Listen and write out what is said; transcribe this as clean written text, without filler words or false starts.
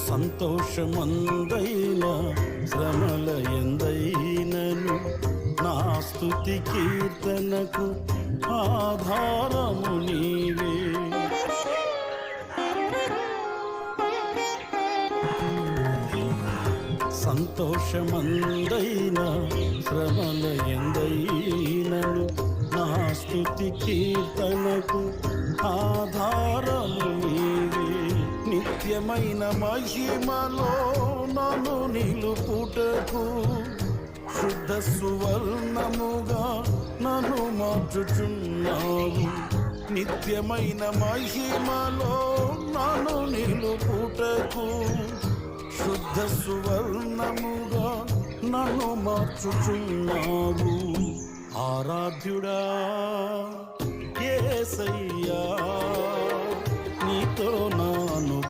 సంతోషమందైనా శ్రమల ఎందైనను నా స్తుతి కీర్తనకు ఆధారము నీవే. సంతోషమందైనా శ్రమల ఎందైనను నా స్తుతి కీర్తనకు ఆధారము నీవే. నిత్యమైన మహిమలో నన్ను నిలుపుటకు శుద్ధ సువర్ణముగా నన్ను మార్చుచున్నావు. నిత్యమైన మహిమలో నన్ను నిలుపుటకు శుద్ధ సువర్ణముగా నన్ను మార్చుచున్నావు. ఆరాధ్యుడా యేసయ్యా, నీతో నా